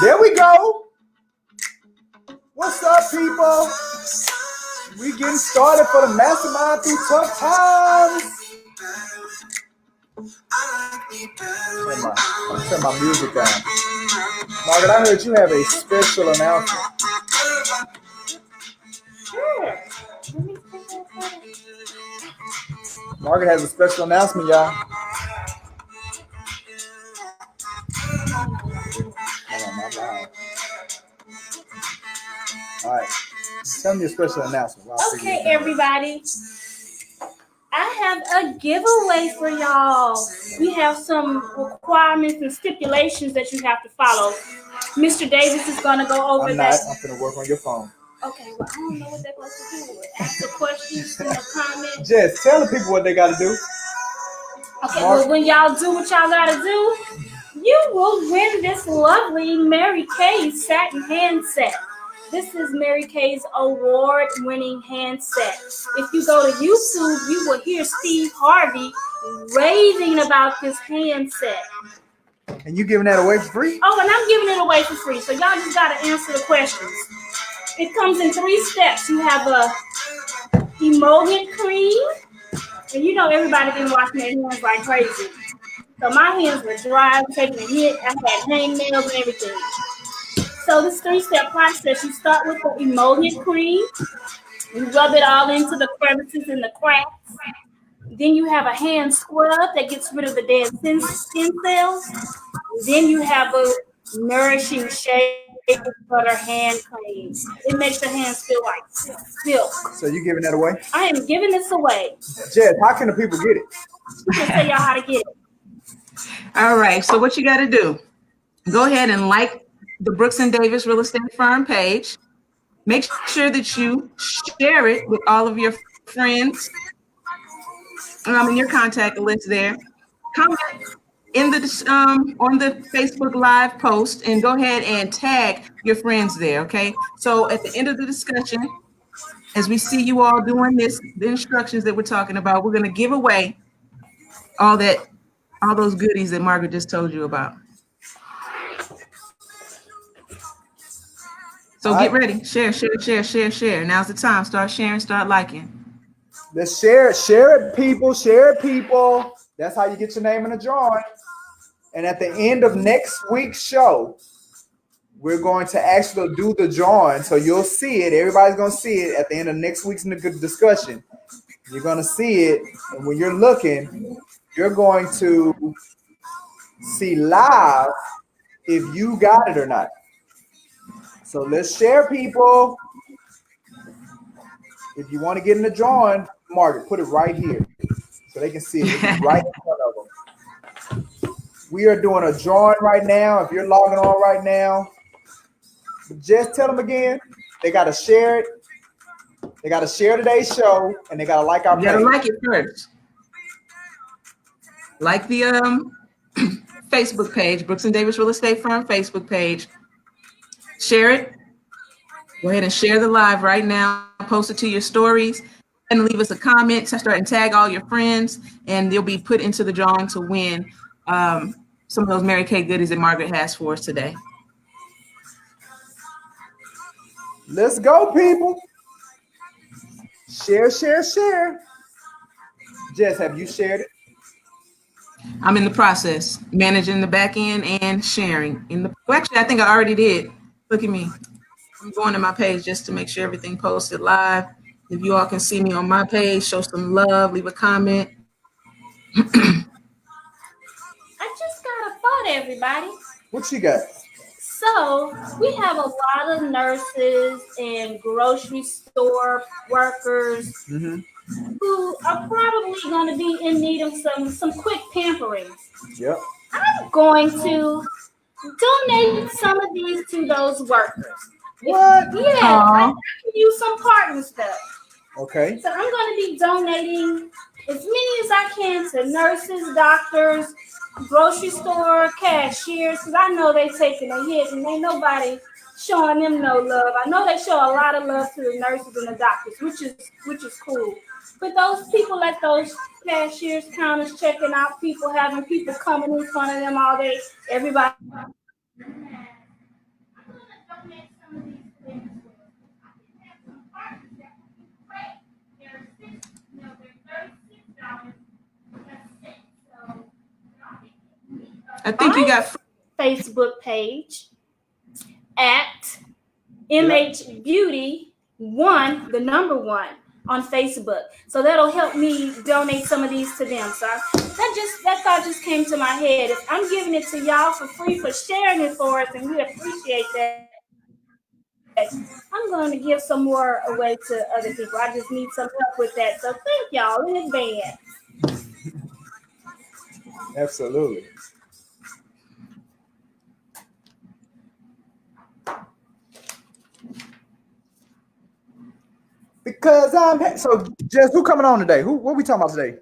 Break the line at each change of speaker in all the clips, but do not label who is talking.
There we go. What's up, people? We getting started for the Mastermind through tough times. Turn my music down. Margaret, I heard you have a special announcement.
Sure.
Margaret has a special announcement, y'all. All right. Tell me your special announcement.
Okay, everybody. I have a giveaway for y'all. We have some requirements and stipulations that you have to follow. Mr. Davis is going to go over that.
I'm going to work on your phone.
Okay, well, I don't know what they're supposed to do. Ask the questions in the comments.
Jess, tell the people what they got to do.
Okay, well, when y'all do what y'all got to do, you will win this lovely Mary Kay satin handset. This is Mary Kay's award-winning handset. If you go to YouTube, you will hear Steve Harvey raving about this handset.
And you giving that away for free?
Oh, and I'm giving it away for free. So y'all just got to answer the questions. It comes in 3 steps. You have a emollient cream. And you know everybody been washing their hands like crazy. So my hands were dry, taking a hit. I had hangnails and everything. So this 3-step process, you start with the emollient cream. You rub it all into the crevices and the cracks. Then you have a hand scrub that gets rid of the dead skin cells. Then you have a nourishing shea butter hand cream. It makes your hands feel like silk.
So you giving that away?
I am giving this away.
Jess, how can the people get it?
I can tell y'all how to get it.
All right. So what you got to do? Go ahead and like the Brooks and Davis Real Estate Firm page. Make sure that you share it with all of your friends. In your contact list there. Comment in the on the Facebook Live post and go ahead and tag your friends there. Okay. So at the end of the discussion, as we see you all doing this, the instructions that we're talking about, we're going to give away all those goodies that Margaret just told you about. So get ready. Share. Now's the time. Start sharing, start liking.
Let's share it. Share it, people. Share it, people. That's how you get your name in the drawing. And at the end of next week's show, we're going to actually do the drawing. So you'll see it. Everybody's going to see it at the end of next week's discussion. You're going to see it. And when you're looking, you're going to see live if you got it or not. So let's share, people. If you want to get in the drawing, Margaret, put it right here so they can see it. It's right in front of them. We are doing a drawing right now. If you're logging on right now, just tell them again. They got to share it. They got to share today's show, and they got to like our page.
You got to like it first. Like the Facebook page, Brooks and Davis Real Estate Firm Facebook page. Share it. Go ahead and share the live right now. Post it to your stories and leave us a comment. Start and tag all your friends, and they'll be put into the drawing to win some of those Mary Kay goodies that Margaret has for us today.
Let's go, people. Share. Jess, have you shared it?
I'm in the process, managing the back end and sharing. Actually, I think I already did. Look at me. I'm going to my page just to make sure everything posted live. If you all can see me on my page, show some love, leave a comment.
I just got a thought, everybody.
What you got?
So we have a lot of nurses and grocery store workers who are probably going to be in need of some quick pampering.
Yep.
I'm going to donate some of these to those workers.
What?
Yeah, I can use some parting stuff.
Okay.
So I'm going to be donating as many as I can to nurses, doctors, grocery store cashiers, because I know they're taking a hit and ain't nobody showing them no love. I know they show a lot of love to the nurses and the doctors, which is cool. But those people at those cashiers, counters, checking out people, having people coming in front of them all day, everybody
I think you got
Facebook page at MH Beauty 1, the number 1 on Facebook. So that'll help me donate some of these to them. So that thought just came to my head. If I'm giving it to y'all for free for sharing it for us, and we appreciate that, I'm going to give some more away to other people. I just need some help with that. So thank y'all in advance.
Absolutely. Because so Jess, who coming on today? What we talking about today?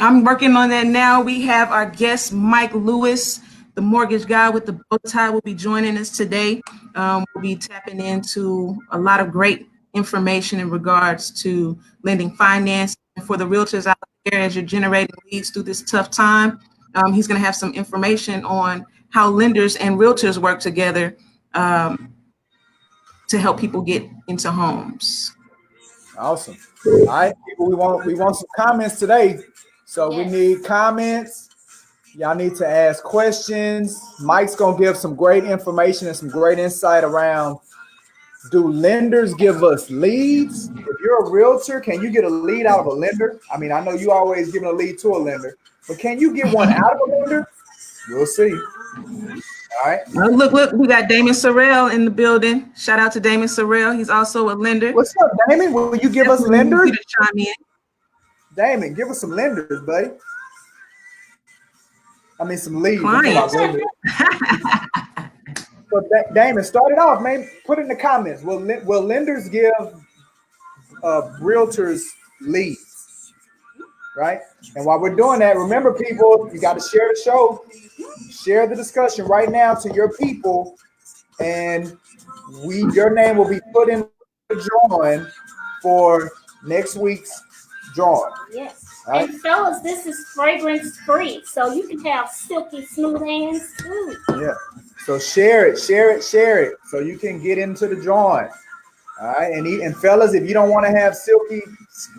I'm working on that now. We have our guest, Mike Lewis, the mortgage guy with the bow tie, will be joining us today. We'll be tapping into a lot of great information in regards to lending finance for the realtors out there as you're generating leads through this tough time. He's going to have some information on how lenders and realtors work together to help people get into homes.
Awesome. All right, people, we want some comments today. So we need comments. Y'all need to ask questions. Mike's gonna give some great information and some great insight around, do lenders give us leads? If you're a realtor, can you get a lead out of a lender? I mean, I know you always giving a lead to a lender, but can you get one out of a lender? We'll see. All right.
Look, we got Damon Sorrell in the building. Shout out to Damon Sorrell. He's also a lender.
What's up, Damon? Will you give us lenders?
To chime in.
Damon, give us some lenders, buddy. I mean, some leads. So Damon, start it off, man. Put it in the comments. Will lenders give realtors leads? Right? And while we're doing that, remember, people, you got to share the show. Share the discussion right now to your people, and your name will be put in the drawing for next week's drawing.
Yes.
Right?
And fellas, this is fragrance free, so you can have silky smooth hands too.
Yeah. So share it, so you can get into the drawing. All right. And fellas, if you don't want to have silky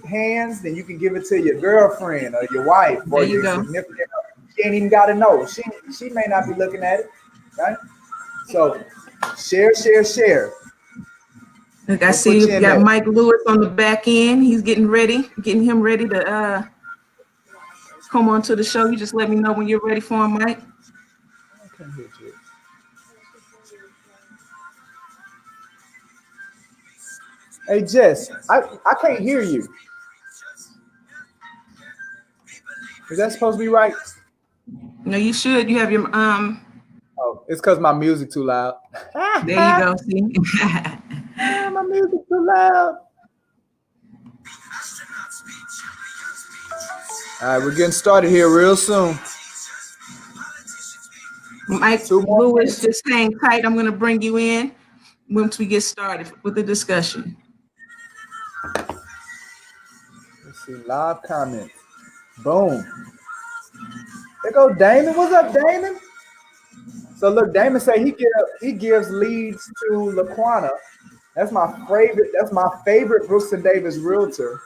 hands, then you can give it to your girlfriend or your wife or your significant other. She ain't even got to know. She may not be looking at it, right? So share.
Look, I see you got Mike Lewis on the back end. He's getting him ready to come on to the show. You just let me know when you're ready for him, Mike.
Hey, Jess, I can't hear you. Is that supposed to be right?
No, you should. You have your
Oh, it's because my music too loud.
There you go. See?
My music too loud. All right, we're getting started here real soon.
Mike Lewis, just hang tight. I'm going to bring you in once we get started with the discussion.
Let's see, live comments. Boom. There go Damon. What's up, Damon? So look, Damon say he gives leads to LaQuana. That's my favorite Brooks and Davis realtor.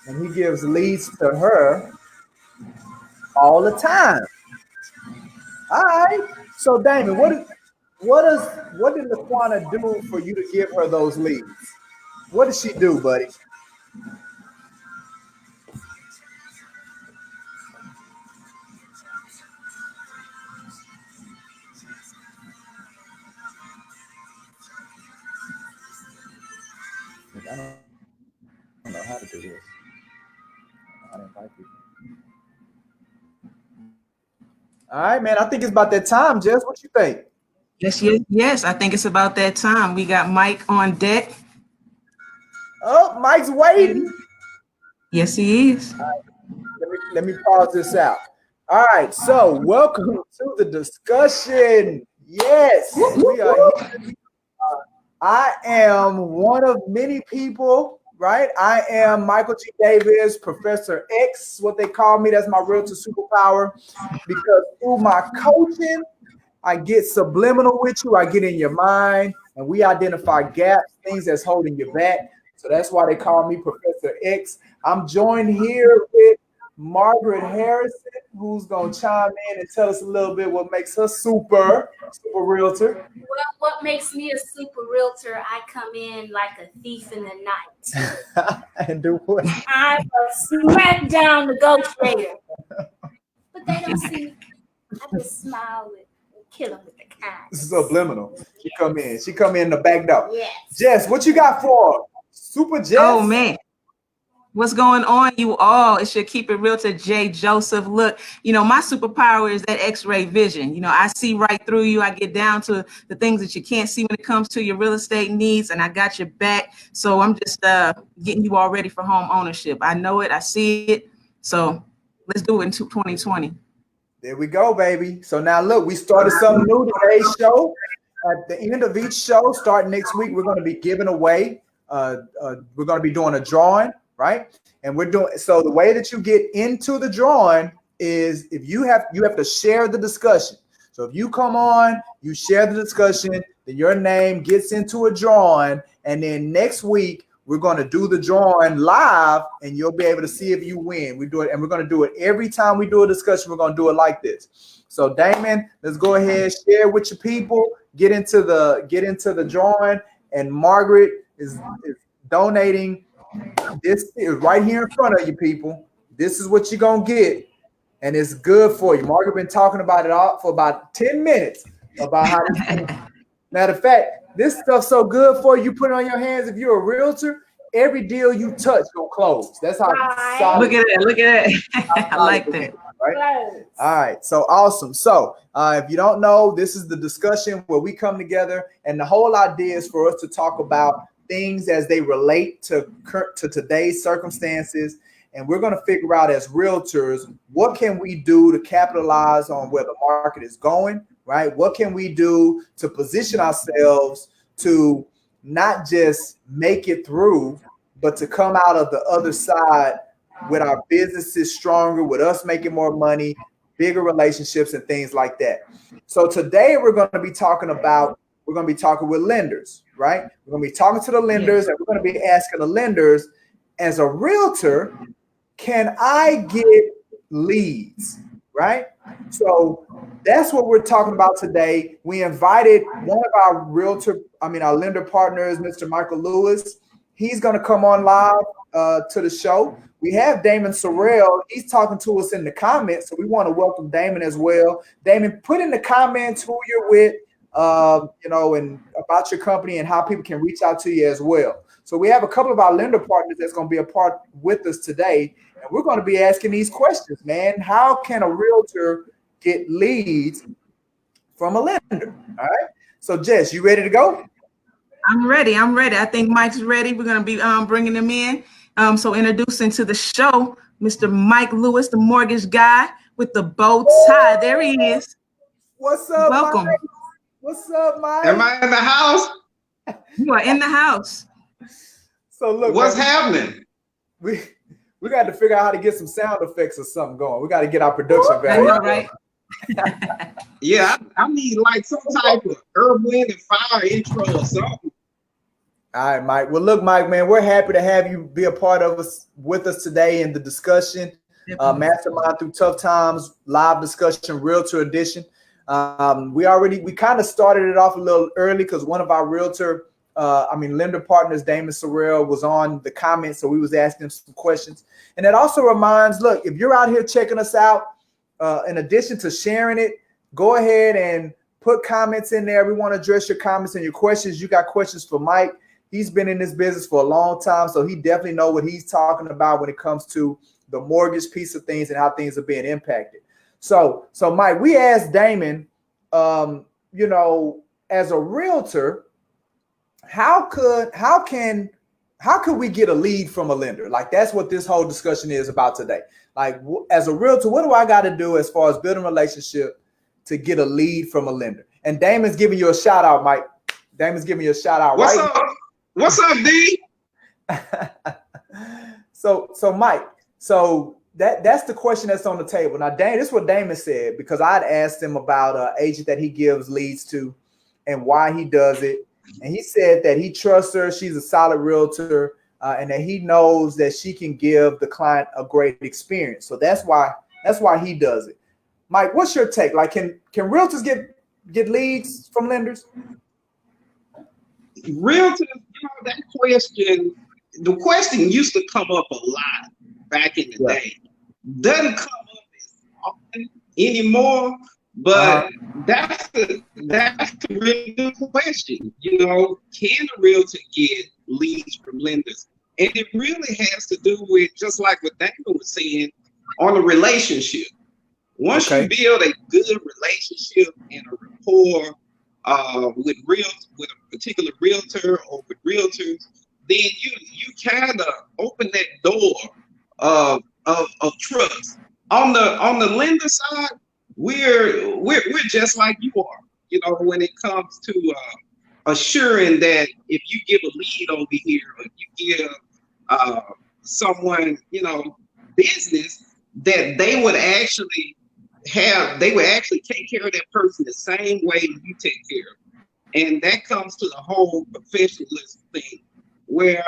And he gives leads to her all the time. All right. So Damon, what did LaQuana do for you to give her those leads? What did she do, buddy? I don't know how to do this. I don't like it. All right, man. I think it's about that time, Jess. What you think?
Yes. I think it's about that time. We got Mike on deck.
Oh, Mike's waiting.
Yes, he is.
All right. Let me pause this out. All right. So, welcome to the discussion. Yes, we are here. I am one of many people, right? I am Michael G. Davis, Professor X, what they call me. That's my realtor superpower. Because through my coaching, I get subliminal with you. I get in your mind, and we identify gaps, things that's holding you back. So that's why they call me Professor X. I'm joined here with Margaret Harrison, who's gonna chime in and tell us a little bit what makes her super realtor.
Well, what makes me a super realtor? I come in like a thief in the night.
And do what?
I'm a smackdown negotiator. But they don't see me. I just smile and kill them with the kindness.
This is subliminal. She come in. She come in the back door.
Yes.
Jess, what you got for her? Super Jess?
Oh man. What's going on, you all? It's your Keep It Realtor, Jay Joseph. Look, my superpower is that X-ray vision. I see right through you. I get down to the things that you can't see when it comes to your real estate needs, and I got your back. So I'm just getting you all ready for home ownership. I know it. I see it. So let's do it in 2020.
There we go, baby. So now look, we started something new today's show. At the end of each show, starting next week, we're going to be giving away. We're going to be doing a drawing. Right. And we're doing so the way that you get into the drawing is if you have to share the discussion. So if you come on, you share the discussion, then your name gets into a drawing. And then next week, we're going to do the drawing live and you'll be able to see if you win. We do it and we're going to do it every time we do a discussion. We're going to do it like this. So Damon, let's go ahead, share with your people, get into the drawing. And Margaret is donating. This is right here in front of you, people. This is what you're going to get, and it's good for you. Margaret been talking about it all for about 10 minutes about how this matter of fact, this stuff's so good for you. You put it on your hands. If you're a realtor, every deal you touch will close. That's how solid.
Look at that. I like that.
Right? All right. So awesome. So if you don't know, this is the discussion where we come together, and the whole idea is for us to talk about things as they relate to today's circumstances. And we're going to figure out as realtors, what can we do to capitalize on where the market is going, right? What can we do to position ourselves to not just make it through, but to come out of the other side with our businesses stronger, with us making more money, bigger relationships and things like that. So today we're going to be talking with lenders, right? We're going to be talking to the lenders, and we're going to be asking the lenders, as a realtor, can I get leads, right? So that's what we're talking about today. We invited one of our our lender partners, Mr. Michael Lewis. He's going to come on live to the show. We have Damon Sorrell. He's talking to us in the comments, so we want to welcome Damon as well. Damon, put in the comments who you're with, and about your company and how people can reach out to you as well. So we have a couple of our lender partners that's going to be a part with us today. And we're going to be asking these questions, man. How can a realtor get leads from a lender? All right. So Jess, you ready to go?
I'm ready. I think Mike's ready. We're going to be bringing him in. So introducing to the show, Mr. Mike Lewis, the mortgage guy with the bow tie. There he is.
What's up,
welcome.
Mike? What's up, Mike?
Am I in the house?
You are in the house.
So look,
what's happening?
We got to figure out how to get some sound effects or something going. We got to get our production back.
I know, right?
Yeah, I need like some type of Earth, Wind and Fire intro or something.
All right, Mike. Well, look, Mike, man, we're happy to have you be a part of us with us today in the discussion, Mastermind Through Tough Times, live discussion, Realtor edition. We kind of started it off a little early because one of our lender partners, Damon Sorrell, was on the comments, so we was asking him some questions. And it also reminds, look, if you're out here checking us out, in addition to sharing it, go ahead and put comments in there. We want to address your comments and your questions. You got questions for Mike. He's been in this business for a long time, so he definitely knows what he's talking about when it comes to the mortgage piece of things and how things are being impacted. So Mike, we asked Damon, as a realtor, how could we get a lead from a lender? Like, that's what this whole discussion is about today. Like, as a realtor, what do I got to do as far as building a relationship to get a lead from a lender? And Damon's giving you a shout out, Mike. Damon's giving you a shout out.
What's up? What's up, D?
So Mike, that's the question that's on the table. Now, this is what Damon said, because I'd asked him about an agent that he gives leads to and why he does it. And he said that he trusts her. She's a solid realtor. and that he knows that she can give the client a great experience. So that's why he does it. Mike, what's your take? Like, can realtors get leads from lenders?
Realtors, that question, the question used to come up a lot back in the day. Doesn't come up as often anymore, but that's a really good question. Can a realtor get leads from lenders? And it really has to do with, just like what Daniel was saying, on a relationship. Once you build a good relationship and a rapport with a particular realtor or with realtors, then you kind of open that door of trust. On the lender side, we're just like you are. When it comes to assuring that if you give a lead over here, or you give someone business, that they would actually take care of that person the same way you take care of them. And that comes to the whole professionalism thing, where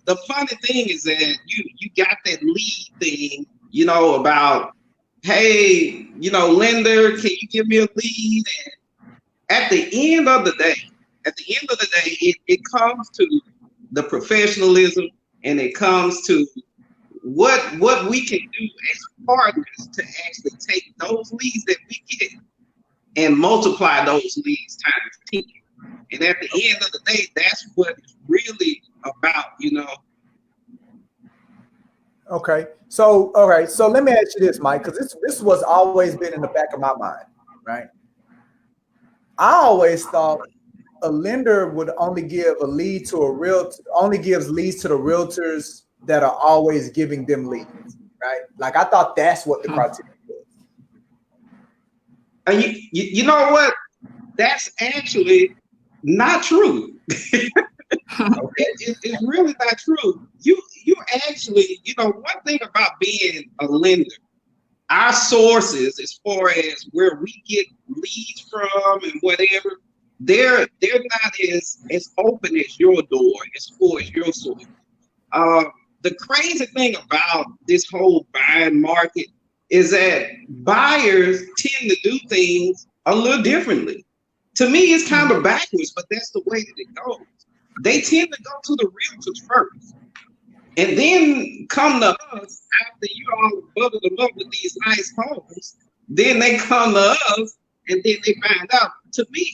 the funny thing is that you got that lead thing, about, hey, lender, can you give me a lead? And at the end of the day, it comes to the professionalism, and it comes to what we can do as partners to actually take those leads that we get and multiply those leads times 10. And at the end of the day, that's what it's really about,
Okay. So, all right. So let me ask you this, Mike, because this was always been in the back of my mind, right? I always thought a lender would only give a lead to a realtor, only gives leads to the realtors that are always giving them leads, right? Like, I thought that's what the criteria was.
And you know what? That's actually not true. It's really not true. You actually, one thing about being a lender, our sources, as far as where we get leads from and whatever, they're not as open as your door as far as your source. The crazy thing about this whole buying market is that buyers tend to do things a little differently. To me, it's kind of backwards, but that's the way that it goes. They tend to go to the realtors first, and then come to us after you all bubble them up with these nice homes. Then they come to us, and then they find out. To me,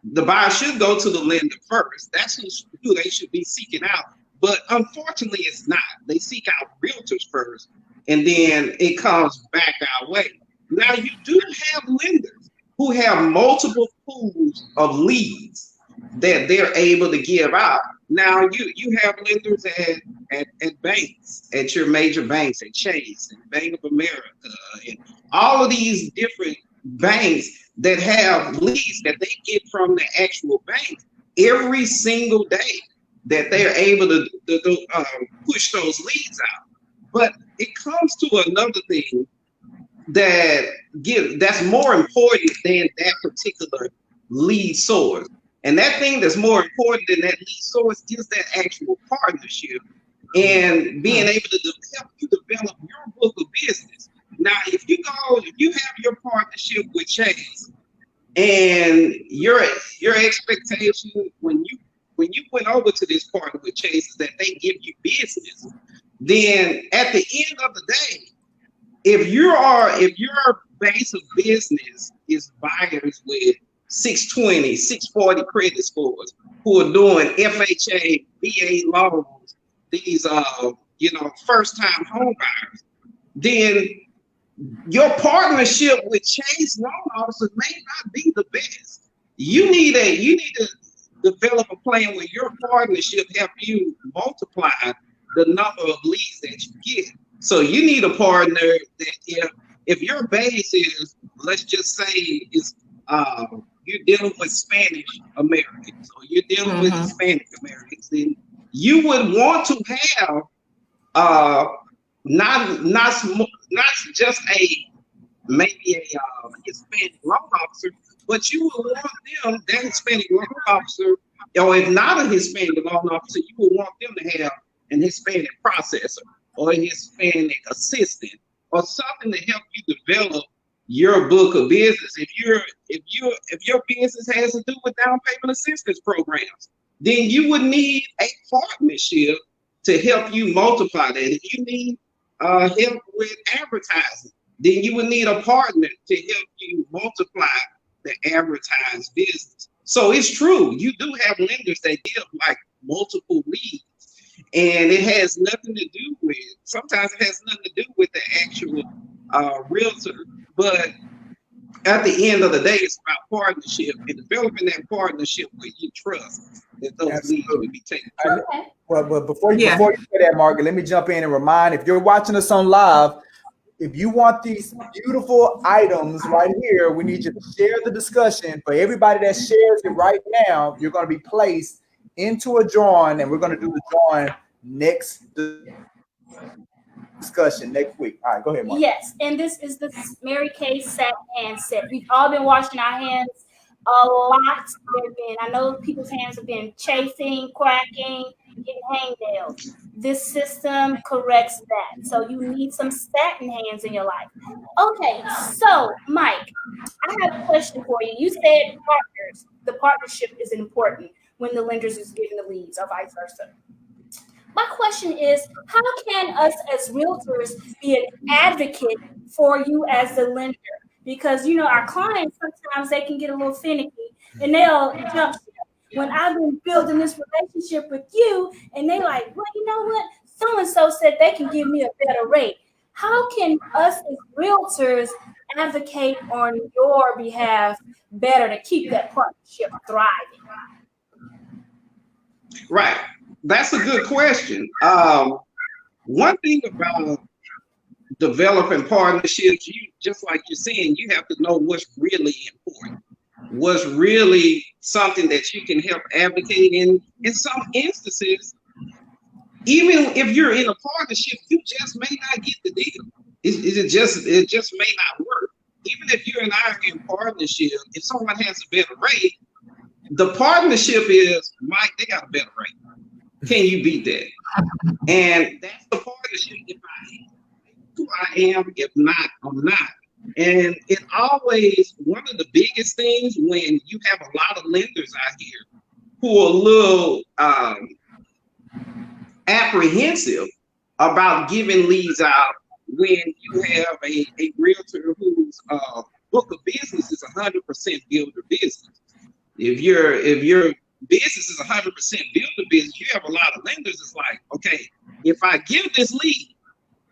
the buyer should go to the lender first. That's who they should be seeking out. But unfortunately, it's not. They seek out realtors first, and then it comes back our way. Now, you do have lenders who have multiple pools of leads that they're able to give out. Now, you have lenders at banks, at your major banks, at Chase and Bank of America, and all of these different banks that have leads that they get from the actual bank every single day, that they're able to push those leads out. But it comes to another thing that's more important than that particular lead source. And that thing that's more important than that lead source is that actual partnership and being able to help you develop your book of business. Now, if you have your partnership with Chase, and your expectation when you went over to this partner with Chase is that they give you business, then at the end of the day, if your base of business is buyers with 620, 640 credit scores who are doing FHA, VA loans, these first-time home buyers, then your partnership with Chase loan officers may not be the best. You need to develop a plan where your partnership help you multiply the number of leads that you get. So you need a partner that if your base is, let's just say, is you're dealing with Spanish Americans or you're dealing with Hispanic Americans, then you would want to have not just maybe a Hispanic loan officer, but you would want that Hispanic loan officer or if not a Hispanic loan officer, you would want them to have an Hispanic processor or a Hispanic assistant or something to help you develop your book of business. If your business has to do with down payment assistance programs, then you would need a partnership to help you multiply that. If you need help with advertising, then you would need a partner to help you multiply the advertised business. So it's true, you do have lenders that give like multiple leads, and it has nothing to do with, sometimes it has nothing to do with the actual realtor, but at the end of the day, it's about partnership and developing that partnership where you trust that those leads will be taken care of.
Well, but before you say that, Margaret, let me jump in and remind, if you're watching us on live, if you want these beautiful items right here, we need you to share the discussion. For everybody that shares it right now, you're going to be placed into a drawing, and we're going to do the drawing next discussion next week. All right, go ahead, Mark.
Yes, and this is the Mary Kay satin hand set. We've all been washing our hands a lot. I know people's hands have been chafing, cracking, getting hangnails. This system corrects that. So you need some satin hands in your life. Okay, so Mike, I have a question for you. You said partners. The partnership is important when the lenders is giving the leads or vice versa. My question is, how can us as realtors be an advocate for you as the lender? Because, you know, our clients, sometimes they can get a little finicky and they'll jump ship. When I've been building this relationship with you and they like, well, you know what? So-and-so said they can give me a better rate. How can us as realtors advocate on your behalf better to keep that partnership thriving?
Right. That's a good question. One thing about developing partnerships, you just like you're saying, you have to know what's really important, what's really something that you can help advocate in. In some instances, even if you're in a partnership, you just may not get the deal. It just may not work. Even if you and I are in partnership, if someone has a better rate, the partnership is, Mike, they got a better rate. Can you beat that? And that's the partnership. If I am who I am, if not, I'm not. And it always, one of the biggest things when you have a lot of lenders out here who are a little apprehensive about giving leads out when you have a realtor whose book of business is 100% builder business. If your business is 100% builder business, you have a lot of lenders. It's like, okay, if I give this lead,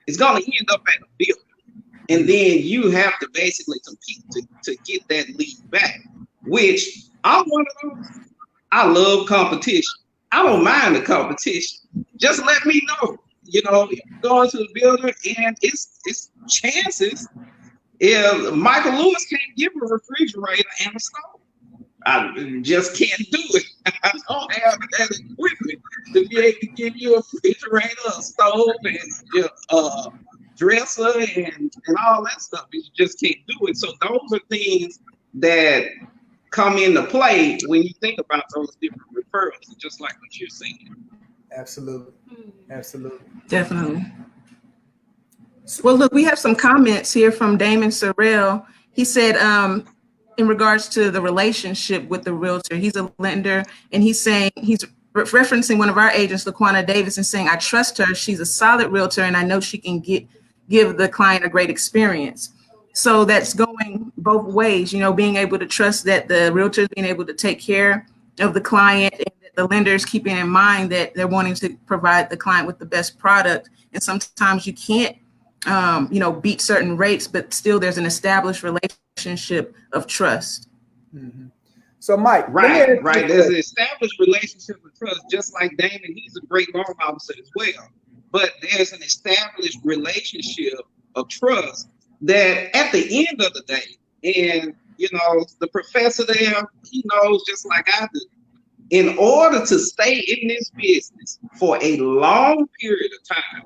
it's going to end up at a builder. And then you have to basically compete to get that lead back, which I'm one of those. I love competition. I don't mind the competition. Just let me know, you know, going to the builder, and it's chances. If Michael Lewis can't give a refrigerator and a stove, I just can't do it. I don't have that equipment to be able to give you a refrigerator, a stove, and dresser, and all that stuff. You just can't do it. So those are things that come into play when you think about those different referrals, just like what you're saying.
Absolutely. Absolutely.
Definitely. Well, look, we have some comments here from Damon Sorrell. He said, in regards to the relationship with the realtor, he's a lender, and he's saying, he's referencing one of our agents, LaQuana Davis, and saying, I trust her. She's a solid realtor, and I know she can give the client a great experience. So that's going both ways, you know, being able to trust that the realtor is being able to take care of the client, and that the lender is keeping in mind that they're wanting to provide the client with the best product. And sometimes you can't, you know, beat certain rates, but still there's an established relationship of trust.
Mm-hmm. So Mike,
right. There's an established relationship of trust, just like Damon. He's a great loan officer as well. But there's an established relationship of trust that at the end of the day, and you know, the professor there, he knows just like I do, in order to stay in this business for a long period of time,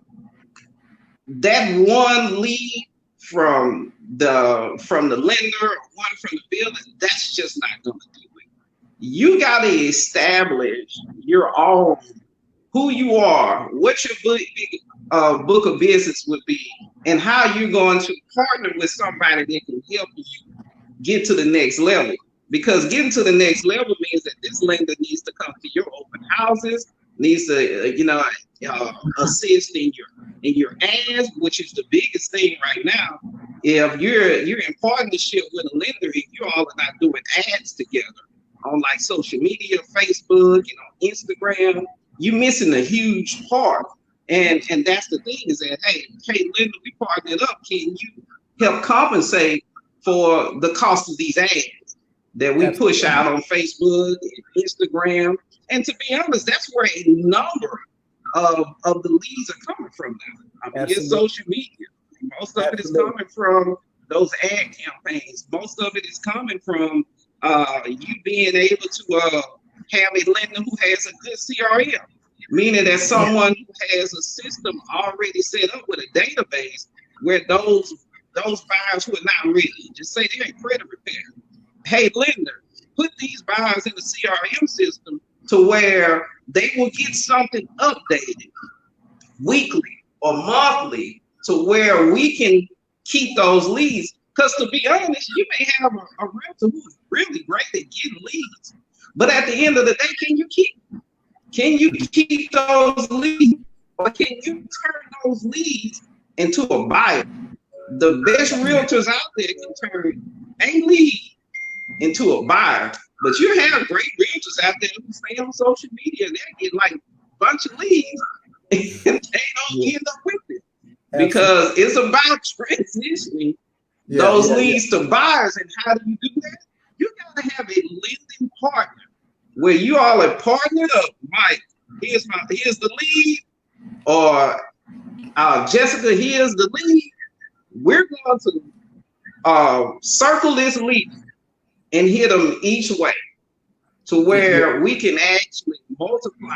that one lead from the lender or one from the builder, that's just not going to do it. you got to establish your own, who you are, what your book of business would be, and how you're going to partner with somebody that can help you get to the next level. Because getting to the next level means that this lender needs to come to your open houses, needs to, assist in your ads, which is the biggest thing right now. If you're in partnership with a lender, if you all are not doing ads together on like social media, Facebook, Instagram, you're missing a huge part. And that's the thing is that, hey, lender, we partnered up. Can you help compensate for the cost of these ads that we push out on Facebook and Instagram? And to be honest, that's where a number of the leads are coming from now. I mean, it's social media. Most of it is coming from those ad campaigns. Most of it is coming from you being able to have a lender who has a good CRM, meaning that someone who has a system already set up with a database where those buyers who are not ready, just say they're in credit repair. Hey, lender, put these buyers in the CRM system to where they will get something updated weekly or monthly to where we can keep those leads. Because to be honest, you may have a realtor who's really great at getting leads, but at the end of the day, can you keep those leads, or can you turn those leads into a buyer? The best realtors out there can turn a lead into a buyer, but you have great realtors out there who stay on social media and they get like a bunch of leads and they don't end up with it. Because it's about transitioning those leads to buyers. And how do you do that? You got to have a lending partner where you all are partnered up. Mike, here's the lead, or Jessica, here's the lead. We're going to circle this lead and hit them each way to where we can actually multiply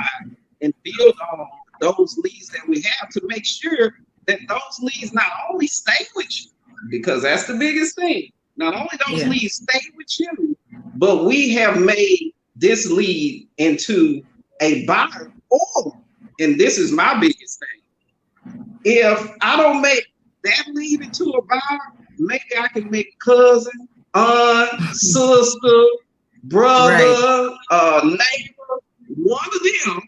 and build on those leads that we have to make sure that those leads not only stay with you, because that's the biggest thing. Not only those leads stay with you, but we have made this lead into a buyer. Or, and this is my biggest thing, if I don't make that lead into a buyer, maybe I can make cousin, aunt, sister, brother, neighbor, one of them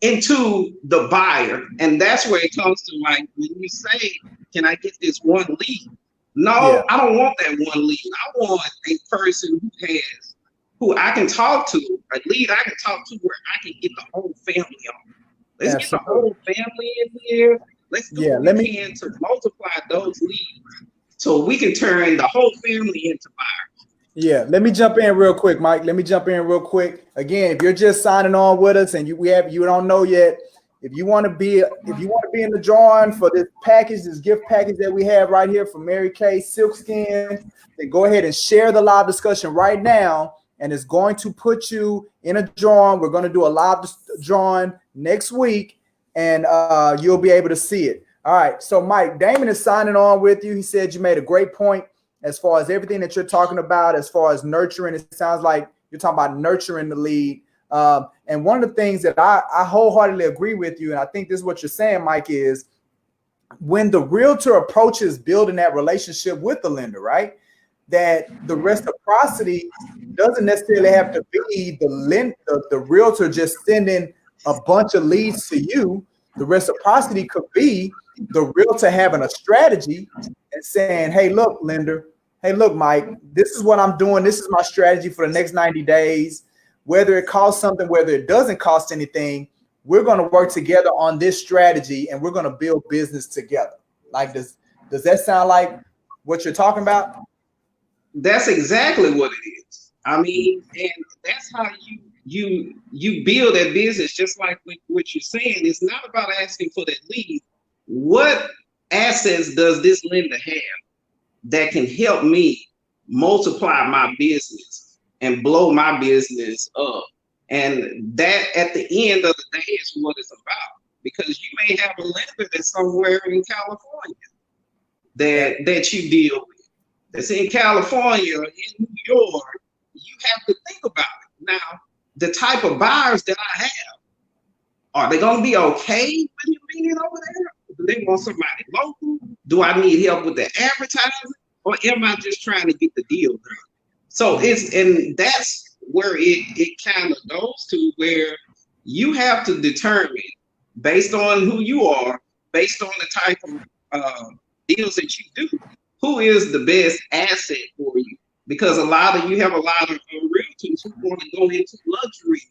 into the buyer. And that's where it comes to, like, when you say, can I get this one lead? No, I don't want that one lead. I want a person who I can talk to, a lead I can talk to where I can get the whole family on. Let's get the whole family in here. Let's do what we can to multiply those leads so we can turn the whole family into buyers.
Yeah, let me jump in real quick, Mike. Let me jump in real quick. Again, if you're just signing on with us and you don't know yet, if you want to be in the drawing for this package, this gift package that we have right here from Mary Kay Silkskin, then go ahead and share the live discussion right now, and it's going to put you in a drawing. We're going to do a live drawing next week, and you'll be able to see it. All right, so Mike, Damon is signing on with you. He said you made a great point as far as everything that you're talking about, as far as nurturing. It sounds like you're talking about nurturing the lead. And one of the things that I wholeheartedly agree with you, and I think this is what you're saying, Mike, is when the realtor approaches building that relationship with the lender, right, that the reciprocity doesn't necessarily have to be the realtor just sending a bunch of leads to you. The reciprocity could be the realtor having a strategy and saying, hey, look, lender, hey, look, Mike, this is what I'm doing. This is my strategy for the next 90 days. Whether it costs something, whether it doesn't cost anything, we're going to work together on this strategy and we're going to build business together. Like, does that sound like what you're talking about?
That's exactly what it is. I mean, and that's how you build that business, just like what you're saying. It's not about asking for that lead. What assets does this lender have that can help me multiply my business and blow my business up? And that at the end of the day is what it's about. Because you may have a lender that's somewhere in California that you deal with. That's in California, in New York. You have to think about it. Now, the type of buyers that I have, are they going to be okay with you being over there? Do they want somebody local? Do I need help with the advertising? Or am I just trying to get the deal done? So and that's where it kind of goes to, where you have to determine, based on who you are, based on the type of deals that you do, who is the best asset for you. Because you have a lot of realtors who want to go into luxury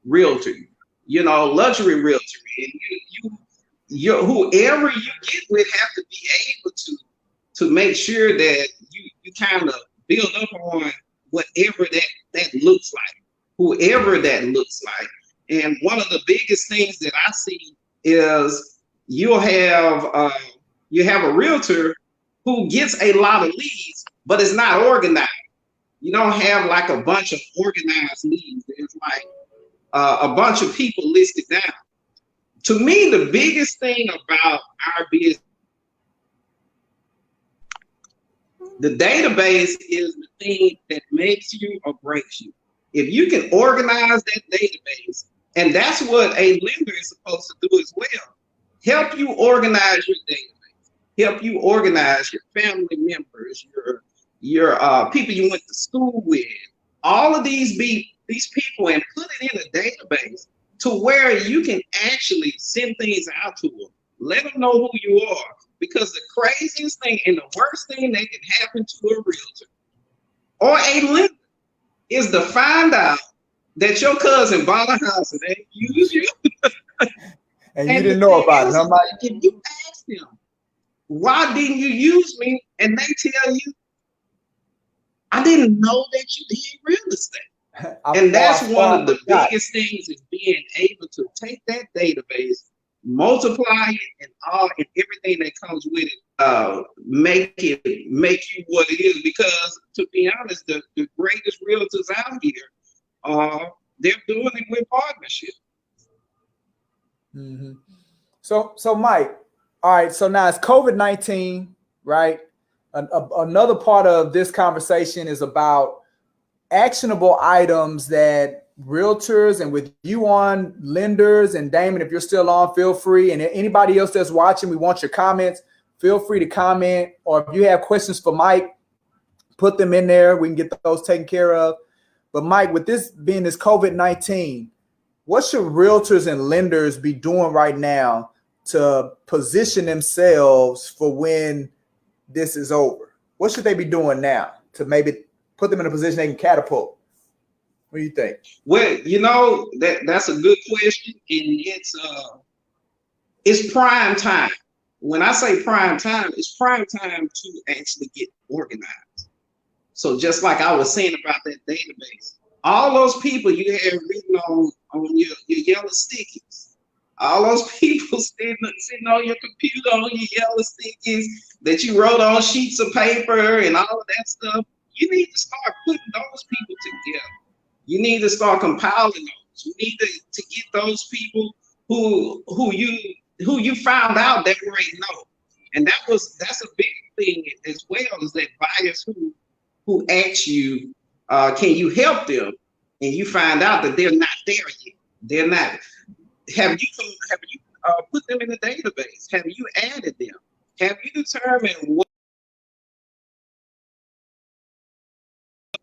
realty, luxury realty, and whoever you get with have to be able to make sure that you kind of build up on whatever that looks like, whoever that looks like. And one of the biggest things that I see is you have a realtor who gets a lot of leads, but it's not organized. You don't have like a bunch of organized leads. It's like a bunch of people listed down. To me, the biggest thing about our business, the database is the thing that makes you or breaks you. If you can organize that database, and that's what a lender is supposed to do as well, help you organize your database, help you organize your family members, your people you went to school with, all of these people, and put it in a database to where you can actually send things out to them. Let them know who you are. Because the craziest thing and the worst thing that can happen to a realtor or a lender is to find out that your cousin bought a house and they used you.
and you didn't know about it.
Like, if you ask them, why didn't you use me? And they tell you, I didn't know that you did real estate. And that's one of the biggest things, is being able to take that database, multiply it, and everything that comes with it, make you what it is. Because to be honest, the greatest realtors out here, they're doing it with partnership.
Mm-hmm. So Mike, all right. So now it's COVID-19, right? Another part of this conversation is about actionable items that realtors, and with you on, lenders, and Damon, if you're still on, feel free. And anybody else that's watching, we want your comments. Feel free to comment, or if you have questions for Mike, put them in there. We can get those taken care of. But Mike, with this being this COVID-19, what should realtors and lenders be doing right now to position themselves for when this is over? What should they be doing now to maybe put them in a position they can catapult? What do you think?
Well, that's a good question, and it's prime time. When I say prime time, it's prime time to actually get organized. So just like I was saying about that database, all those people you have written on your yellow stickies, all those people sitting on your computer on your yellow stickies that you wrote on sheets of paper and all of that stuff, you need to start putting those people together. You need to start compiling those. You need to get those people who you found out that were a no. And that's a big thing as well, is that buyers who ask you, can you help them? And you find out that they're not there yet. They're not. Have you put them in the database? Have you added them? Have you determined what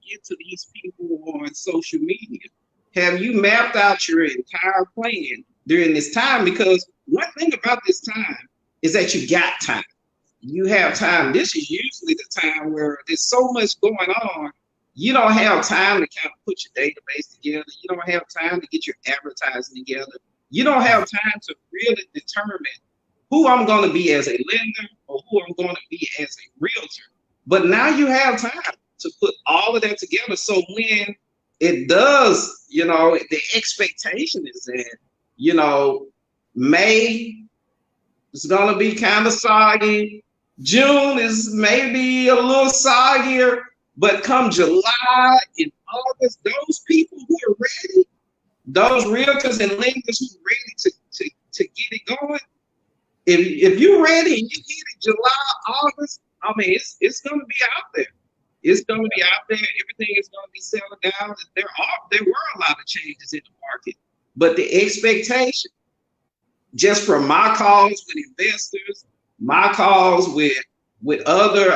get to these people on social media? Have you mapped out your entire plan during this time? Because one thing about this time is that you got time. You have time. This is usually the time where there's so much going on. You don't have time to kind of put your database together. You don't have time to get your advertising together. You don't have time to really determine who I'm going to be as a lender or who I'm going to be as a realtor. But now you have time to put all of that together. So when it does, the expectation is that, May is going to be kind of soggy. June is maybe a little soggier, but come July and August, those people who are ready, those realtors and lenders who are ready to get it going, if you're ready and you get it July, August, I mean, it's going to be out there. It's going to be out there. Everything is going to be selling down. There were a lot of changes in the market, but the expectation, just from my calls with investors, my calls with other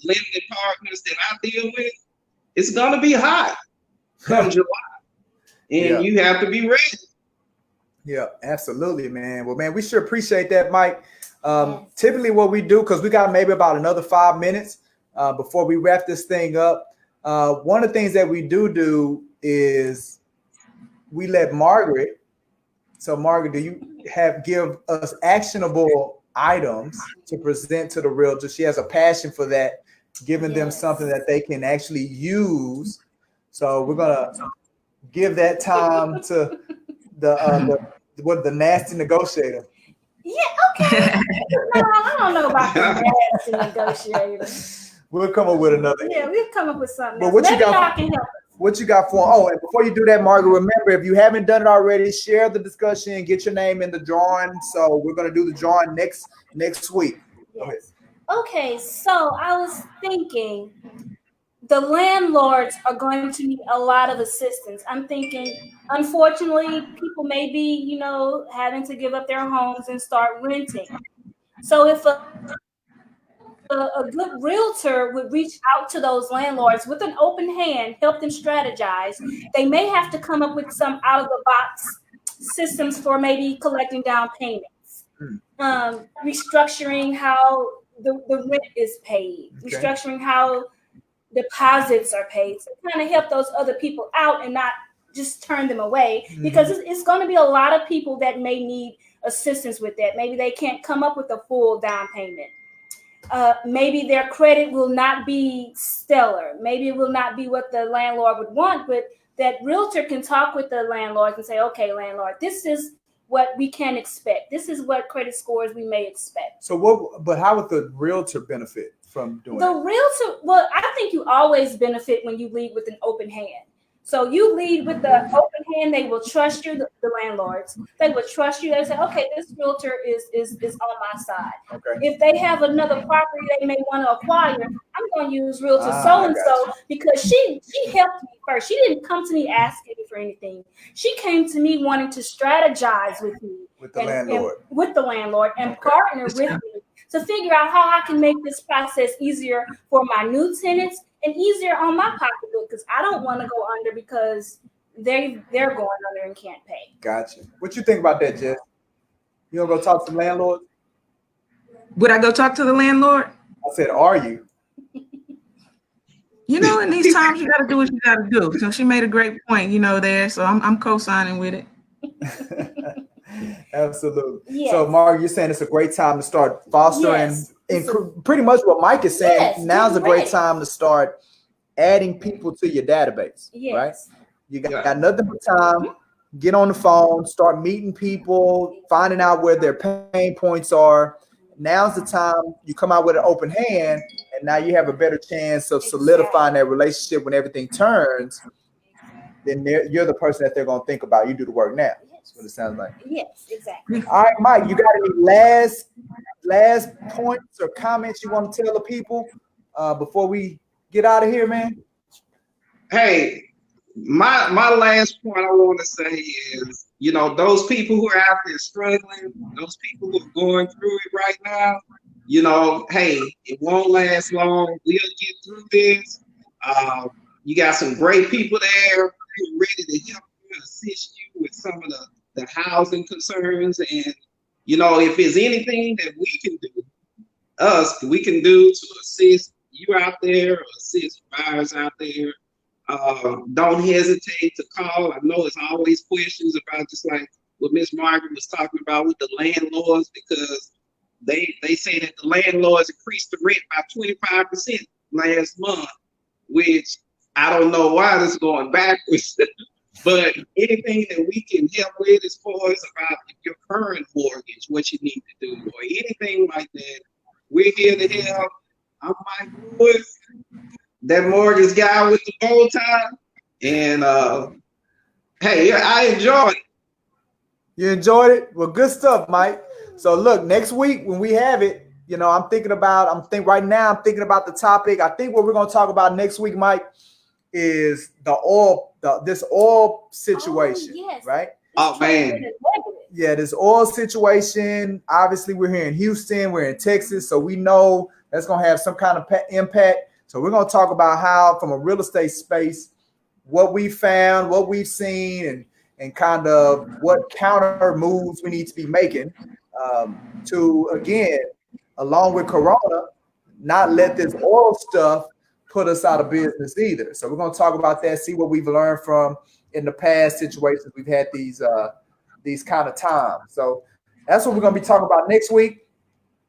lending partners that I deal with, it's going to be hot come July, and you have to be ready.
Yeah, absolutely, man. Well, man, we sure appreciate that, Mike. Typically what we do, because we got maybe about another 5 minutes before we wrap this thing up. One of the things that we do is we let Margaret. So Margaret, do you give us actionable items to present to the realtor? She has a passion for that, giving them something that they can actually use. So we're gonna give that time to the nasty negotiator.
Yeah, okay. No, I don't know about the nasty negotiator.
We'll come up with another.
Yeah, we'll come up with something.
But what you got? What you got for? Oh, and before you do that, Margaret, remember, if you haven't done it already, share the discussion, get your name in the drawing. So we're gonna do the drawing next week.
Yes. Okay, so I was thinking the landlords are going to need a lot of assistance. I'm thinking, unfortunately, people may be, having to give up their homes and start renting. So if a good realtor would reach out to those landlords with an open hand, help them strategize, they may have to come up with some out-of-the-box systems for maybe collecting down payments, restructuring how the rent is paid, restructuring how deposits are paid, to kind of help those other people out and not just turn them away, because it's going to be a lot of people that may need assistance with that. Maybe they can't come up with a full down payment. Maybe their credit will not be stellar. Maybe it will not be what the landlord would want, but that realtor can talk with the landlord and say, okay, landlord, this is what we can expect. This is what credit scores we may expect.
So but how would the realtor benefit from doing
the realtor? Well, I think you always benefit when you lead with an open hand. So you lead with the open hand, they will trust you, the landlords. They will trust you. They say, okay, this realtor is on my side.
Okay.
If they have another property they may want to acquire, I'm going to use realtor so-and-so because she helped me first. She didn't come to me asking for anything. She came to me wanting to strategize with me.
With the landlord.
And partner with me to figure out how I can make this process easier for my new tenants and easier on my pocketbook, because I don't want to go under because they're going under and can't pay. Gotcha.
What you think about that, Jess? You gonna go talk to the landlord?
Would I go talk to the landlord?
I said, are you?
In these times you got to do what you got to do. So she made a great point, there. So I'm co-signing with it.
Absolutely.
Yes.
So, Mark, you're saying it's a great time to start fostering, and pretty much what Mike is saying. Now's a great time to start adding people to your database.
Yes.
Right? You got nothing but time. Get on the phone, start meeting people, finding out where their pain points are. Now's the time you come out with an open hand, and now you have a better chance of solidifying that relationship when everything turns. Then you're the person that they're going to think about. You do the work now. That's what it sounds like.
Yes, exactly.
All right, Mike, you got any last points or comments you want to tell the people before we get out of here, man?
Hey, my last point I want to say is, those people who are out there struggling, those people who are going through it right now, hey, it won't last long. We'll get through this. You got some great people there who are ready to help you, assist you with some of the housing concerns. And, if there's anything that we can do to assist you out there or assist buyers out there, don't hesitate to call. I know it's always questions about, just like what Miss Margaret was talking about with the landlords, because they say that the landlords increased the rent by 25% last month, which I don't know why this is going backwards. But anything that we can help with as far as about your current mortgage, what you need to do, or anything like that, we're here to help. I'm Mike Lewis, that mortgage guy with the bow tie. And hey, I enjoyed it.
You enjoyed it? Well, good stuff, Mike. So look, next week when we have it, you know, I'm thinking about the topic. I think what we're going to talk about next week, Mike, is this oil situation,
yes.
right?
Oh man.
Yeah, this oil situation. Obviously, we're here in Houston, we're in Texas, so we know that's going to have some kind of impact. So we're going to talk about how, from a real estate space, what we found, what we've seen, and kind of what counter moves we need to be making to, again, along with Corona, not let this oil stuff put us out of business either. So we're going to talk about that, see what we've learned from in the past situations we've had these kind of times. So that's what we're going to be talking about next week.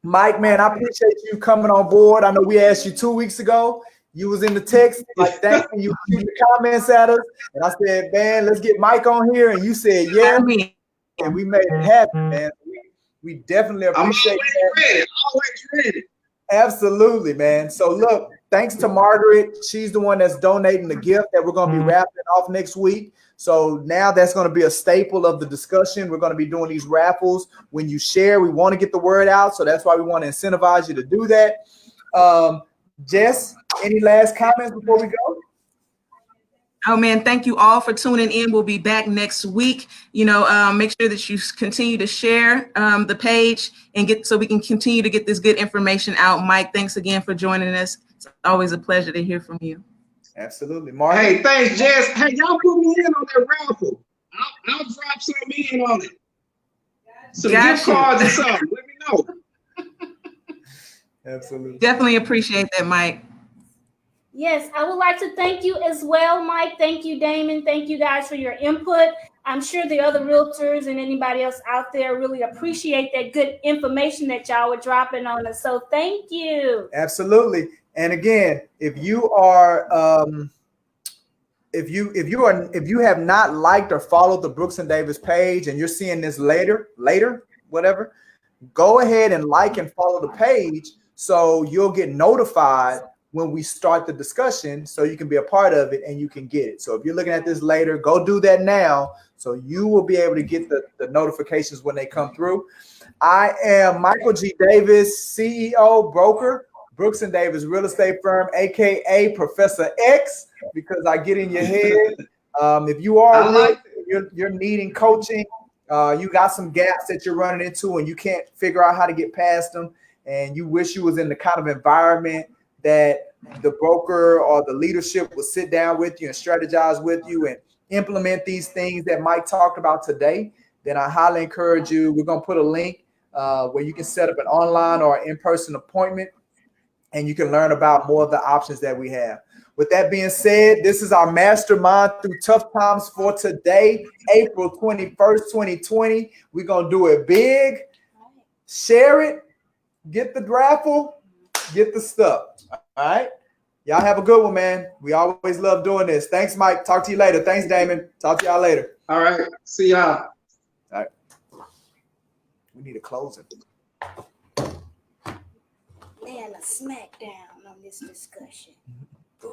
Mike, man, I appreciate you coming on board. I know we asked you 2 weeks ago. You was in the text, like, thank you. You put the comments at us. And I said, man, let's get Mike on here. And you said, yeah. And we made it happen, man. We definitely appreciate that.
Always ready.
Absolutely, man. So look, thanks to Margaret. She's the one that's donating the gift that we're going to be wrapping off next week. So now that's going to be a staple of the discussion. We're going to be doing these raffles. When you share, we want to get the word out. So that's why we want to incentivize you to do that. Jess, any last comments before we go?
Oh man, thank you all for tuning in. We'll be back next week. You know, make sure that you continue to share the page and so we can continue to get this good information out. Mike, thanks again for joining us. It's always a pleasure to hear from you.
Absolutely, Mark.
Hey, thanks, Jess. Hey, y'all put me in on that raffle. I'll drop something in on it. Some gift cards or something. Let me know.
Absolutely.
Definitely appreciate that, Mike.
Yes, I would like to thank you as well, Mike. Thank you, Damon. Thank you guys for your input. I'm sure the other realtors and anybody else out there really appreciate that good information that y'all were dropping on us. So thank you.
Absolutely. And again, if you are if you have not liked or followed the Brooks and Davis page and you're seeing this later, whatever, go ahead and like and follow the page so you'll get notified when we start the discussion, so you can be a part of it and you can get it. So if you're looking at this later, go do that now so you will be able to get the notifications when they come through. I am Michael G. Davis, CEO, broker, Brooks and Davis Real Estate Firm, aka Professor X, because I get in your head. If you are you're needing coaching, you got some gaps that you're running into and you can't figure out how to get past them, and you wish you was in the kind of environment that the broker or the leadership will sit down with you and strategize with you and implement these things that Mike talked about today, then I highly encourage you. We're going to put a link where you can set up an online or in-person appointment and you can learn about more of the options that we have. With that being said, this is our mastermind through tough times for today, April 21st, 2020. We're going to do it big. Share it. Get the raffle. Get the stuff. All right. Y'all have a good one, man. We always love doing this. Thanks, Mike. Talk to you later. Thanks, Damon. Talk to y'all later.
All right. See y'all.
All right. We need a closing.
And a smackdown on this discussion.